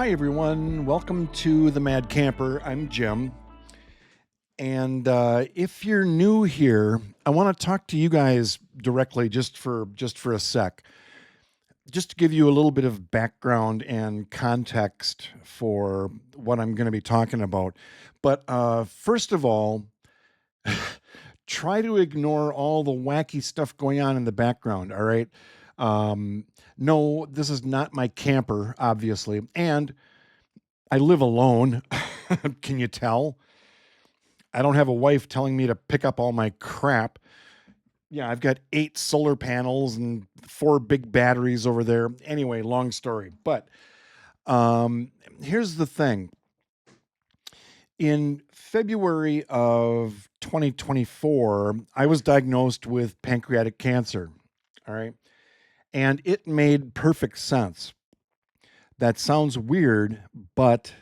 Hi, everyone. Welcome to The Mad Camper. I'm Jim. And if you're new here, I want to talk to you guys directly just for a sec, just to give you a little bit of background and context for what I'm going to be talking about. But first of all, try to ignore all the wacky stuff going on in the background. All right. Um, no, this is not my camper, obviously, and I live alone. Can you tell? I don't have a wife telling me to pick up all my crap. Yeah, I've got 8 solar panels and 4 big batteries over there. Anyway, long story. But um, here's the thing. In February of 2024, I was diagnosed with pancreatic cancer. All right. And it made perfect sense. That sounds weird, but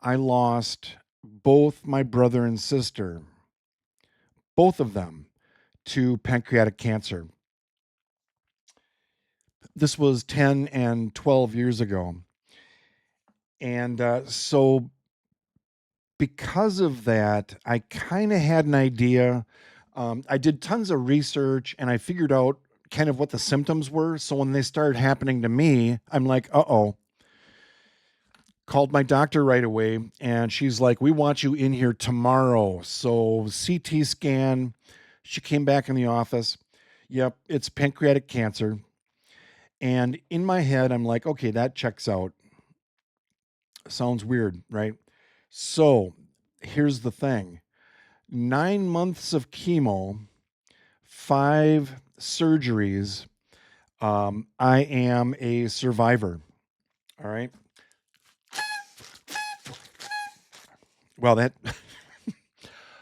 I lost both my brother and sister, both of them, to pancreatic cancer. This was 10 and 12 years ago. And so, because of that, I kind of had an idea. I did tons of research and I figured out kind of what the symptoms were. So, when they started happening to me, I'm like, uh oh. Called my doctor right away and she's like, we want you in here tomorrow. So, CT scan. She came back in the office. Yep, it's pancreatic cancer. And in my head, I'm like, okay, that checks out. Sounds weird, right? So here's the thing: 9 months of chemo, 5 surgeries. I am a survivor. All right. Well,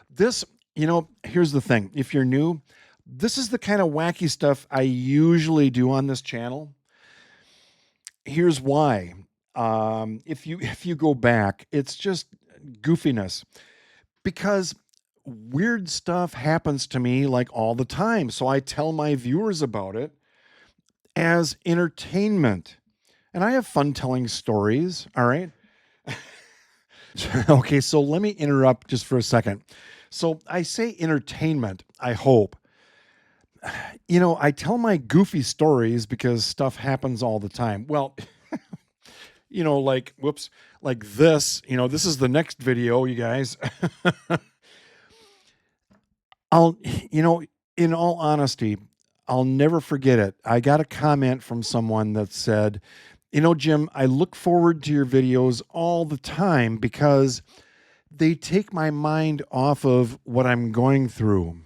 this, here's the thing. If you're new, this is the kind of wacky stuff I usually do on this channel. Here's why. If you go back, it's just goofiness because weird stuff happens to me like all the time. So I tell my viewers about it as entertainment. And I have fun telling stories. All right. Okay, so let me interrupt just for a second. So I say entertainment, I hope. I tell my goofy stories because stuff happens all the time. Well, like, whoops, like this, this is the next video, you guys. I'll, you know, in all honesty, I'll never forget it. I got a comment from someone that said, Jim, I look forward to your videos all the time because they take my mind off of what I'm going through.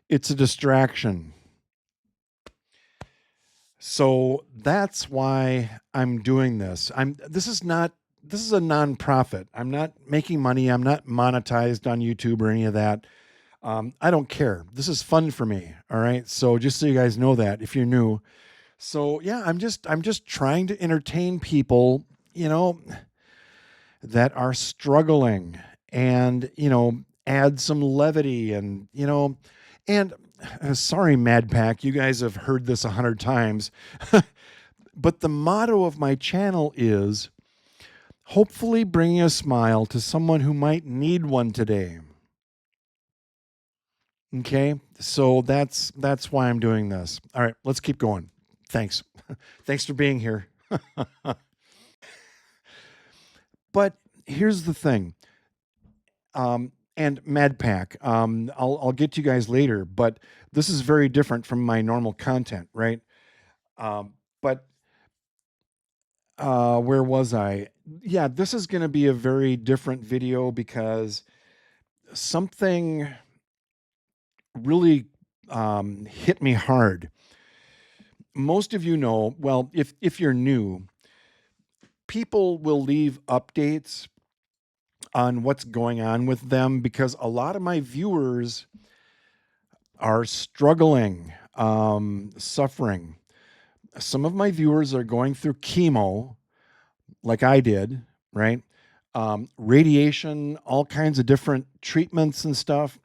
It's a distraction. So that's why I'm doing this. This is a nonprofit. I'm not making money. I'm not monetized on YouTube or any of that. I don't care. This is fun for me. All right. So just so you guys know that if you're new. So yeah, I'm just trying to entertain people, that are struggling and, add some levity and sorry, Mad Pack, you guys have heard this 100 times. But the motto of my channel is hopefully bringing a smile to someone who might need one today. Okay, so that's why I'm doing this. All right, let's keep going. Thanks. Thanks for being here. But here's the thing. And Mad Pack, I'll get to you guys later, but this is very different from my normal content, right? But where was I? Yeah, this is going to be a very different video because something really hit me hard. Most of you know, well, if you're new, people will leave updates on what's going on with them because a lot of my viewers are struggling, suffering. Some of my viewers are going through chemo, like I did, right? Radiation, all kinds of different treatments and stuff.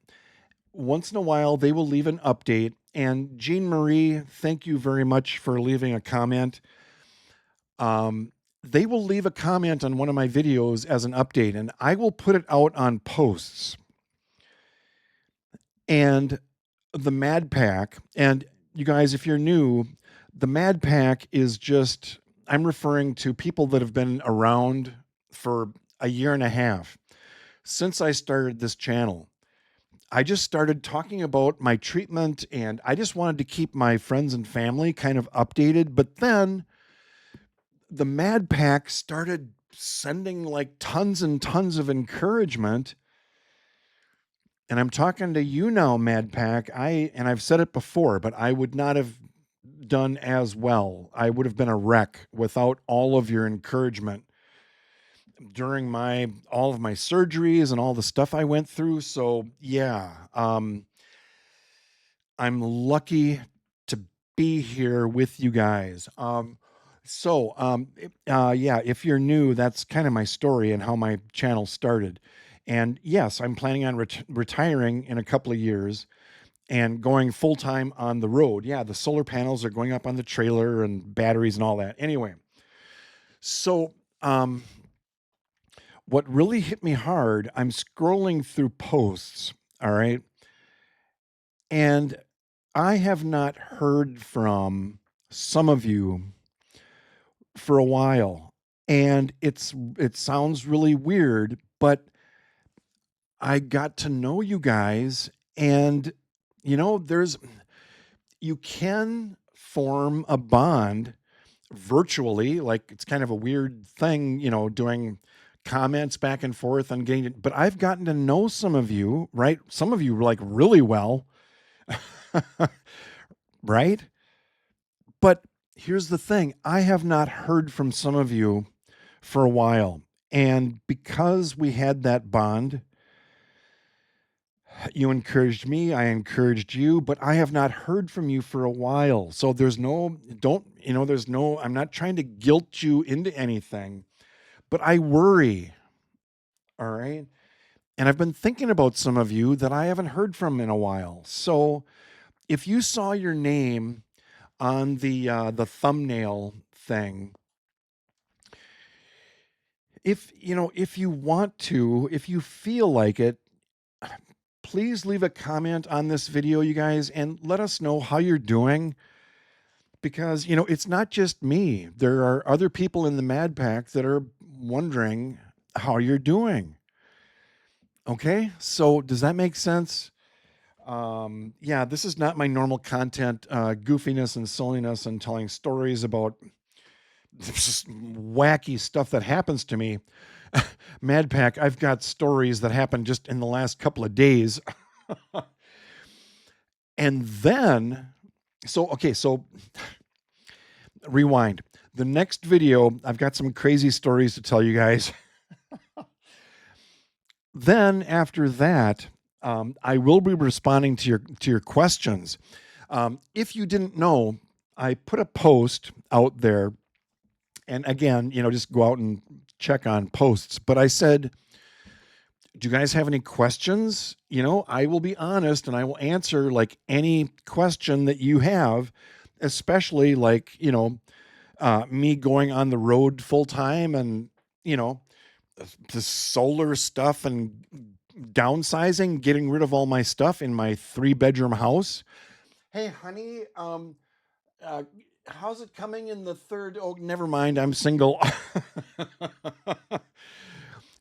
Once in a while, they will leave an update. And Jean Marie, thank you very much for leaving a comment. they will leave a comment on one of my videos as an update, and I will put it out on posts. And the Mad Pack, and you guys, if you're new, the Mad Pack is just, I'm referring to people that have been around for a year and a half since I started this channel. I just started talking about my treatment and I just wanted to keep my friends and family kind of updated. But then the Mad Pack started sending like tons and tons of encouragement. And I'm talking to you now, Mad Pack. I've said it before, but I would not have done as well. I would have been a wreck without all of your encouragement during my all of my surgeries and all the stuff I went through. So yeah, I'm lucky to be here with you guys. Yeah, if you're new, that's kind of my story and how my channel started. And yes, I'm planning on retiring in a couple of years and going full time on the road. Yeah, the solar panels are going up on the trailer and batteries and all that. Anyway, so what really hit me hard, I'm scrolling through posts, all right? And I have not heard from some of you for a while. And it sounds really weird, but I got to know you guys and there's you can form a bond virtually, like it's kind of a weird thing, doing comments back and forth and getting but I've gotten to know some of you, right? Some of you like really well, right? But here's the thing, I have not heard from some of you for a while. And because we had that bond, you encouraged me, I encouraged you, but I have not heard from you for a while. So I'm not trying to guilt you into anything, but I worry. All right. And I've been thinking about some of you that I haven't heard from in a while. So if you saw your name on the thumbnail thing, if you want to, if you feel like it, please leave a comment on this video, you guys, and let us know how you're doing. Because, it's not just me. There are other people in the Mad Pack that are wondering how you're doing. Okay? So, does that make sense? Yeah, this is not my normal content, goofiness and silliness and telling stories about this wacky stuff that happens to me. Mad Pack, I've got stories that happened just in the last couple of days. And then, so rewind. The next video, I've got some crazy stories to tell you guys. Then after that, I will be responding to your questions. If you didn't know, I put a post out there, and again, just go out and check on posts. But I said, do you guys have any questions? I will be honest and I will answer like any question that you have, especially like, me going on the road full time and, the solar stuff and downsizing, getting rid of all my stuff in my 3-bedroom house. Hey, honey, uh, how's it coming in the third? Oh, never mind. I'm single.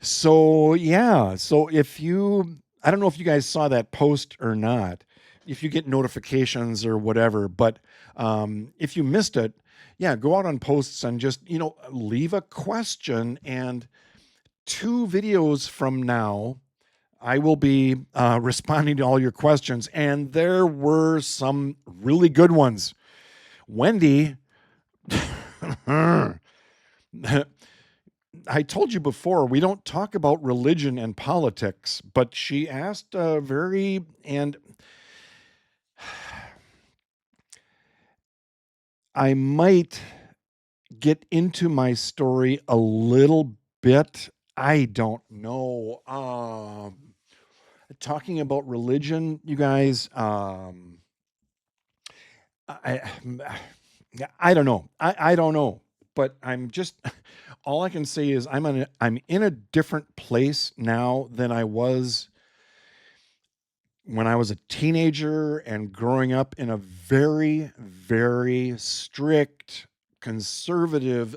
So, yeah. So I don't know if you guys saw that post or not, if you get notifications or whatever, but if you missed it, yeah, go out on posts and just, leave a question. And 2 videos from now, I will be responding to all your questions. And there were some really good ones. Wendy, I told you before, we don't talk about religion and politics, but she asked and I might get into my story a little bit. I don't know. Talking about religion, you guys, I, I don't know. I don't know. but I'm just, all I can say is I'm in a different place now than I was when I was a teenager and growing up in a very, very strict, conservative,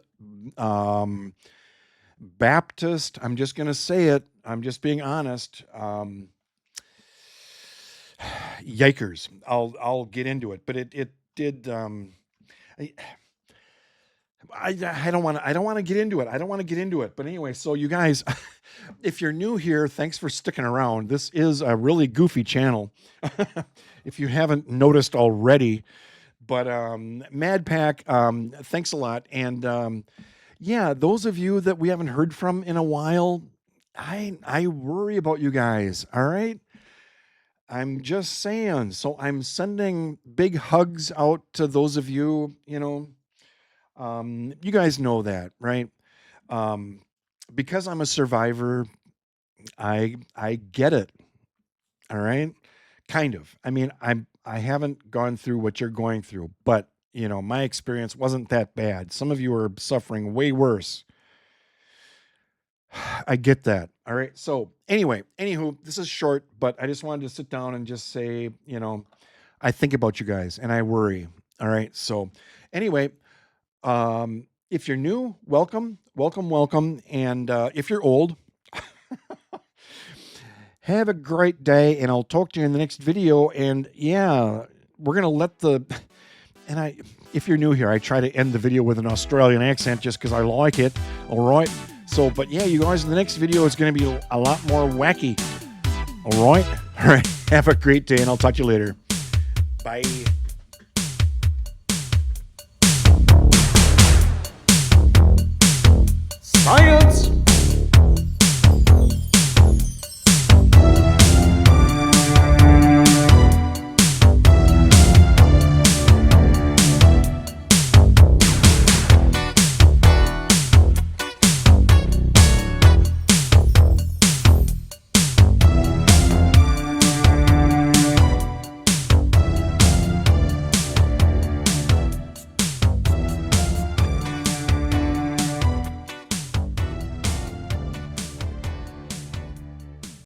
um, Baptist. I'm just going to say it. I'm just being honest. Yikers. I'll get into it, but it did. I, I don't want to. I don't want to get into it. I don't want to get into it. But anyway, so you guys, if you're new here, thanks for sticking around. This is a really goofy channel, if you haven't noticed already. But MadPack, thanks a lot. And yeah, those of you that we haven't heard from in a while, I worry about you guys. All right. I'm just saying. So I'm sending big hugs out to those of you, you guys know that, right? Um, because I'm a survivor, I get it. All right. Kind of. I mean, I haven't gone through what you're going through, but my experience wasn't that bad. Some of you are suffering way worse. I get that. All right. So anyway, anywho, this is short, but I just wanted to sit down and just say, I think about you guys and I worry. All right. So anyway, if you're new, welcome, welcome, welcome. And if you're old, have a great day. And I'll talk to you in the next video. And yeah, we're going to let if you're new here, I try to end the video with an Australian accent just because I like it. All right. So, but yeah, you guys, in the next video is going to be a lot more wacky. All right. All right. Have a great day and I'll talk to you later. Bye. Science.